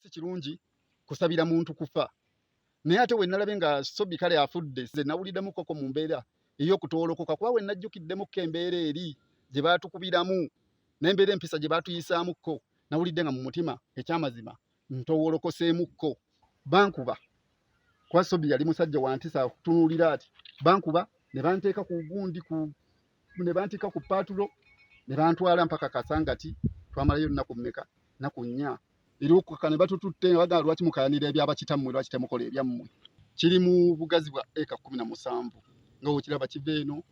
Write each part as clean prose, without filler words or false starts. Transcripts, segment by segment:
si kirungi kusabira muntu kufa. Naye ate we nalabe nga Sobbi kale afudde nze nawuliddemu koko mu mbeera ey'okutoolokoka kuba we najjukiddemukko embeera eri gye baatukubiramu n'embeera empisa gye baatuyisaamukko nawulidde nga mu mutima ekyamazima ntowoolokoseemukko. Bankuba kuba Sobbi yali musajja wa ntisa kutunuulira ati bankuba ne banteeka ku gundi ne banteeka ku paatulo ne bantwala mpaka Kasangati twamalayo nnaku mmeka nnaku 4 eriwukuka ne batututte bagamba lwaki mukayanira ebyabakitammwe lwaki temukola ebyammwe. Kiri mu bugazi bwa eka 17 nga wekiraba kiva eno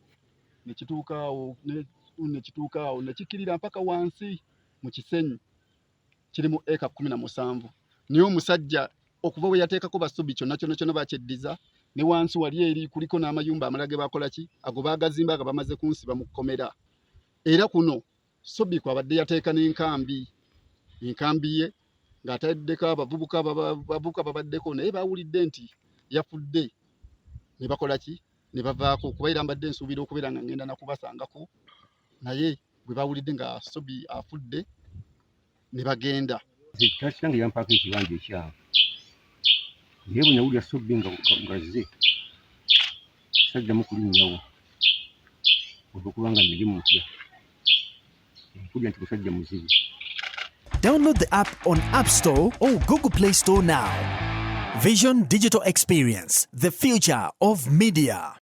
ne kituuka awo ne kikkirira mpaka wansi mu Kisenyi kiri mu eka 17. Naye omusajja okuva we yateekako ba Sobbi kyonna bakyeddiza ne wansi wali eri kuliko n'amayumba amalala ge bakola ki ago baagazimba nga bamaze kunsiba mu kkomera. Era kuno Sobbi kwabadde yateeka n'enkambi ye ng'ataddeko abavubuka babaddeko naye baawulidde nti yafudde ne bakola ki ne bavaako kuba era mbadde nsuubira okubeera nga ngenda nakubasangako naye bwe baawulidde nga Sobbi afudde ne bagenda. Kitange yampaako ekibanja ekyawe naye bwe nawulira Sobbi ngazze saddamu kulinnyawo olw'okuba nga nali mutya nkulya nti musajja muzibu. Download the app on App Store or Google Play Store now. Vision Digital Experience, the future of media.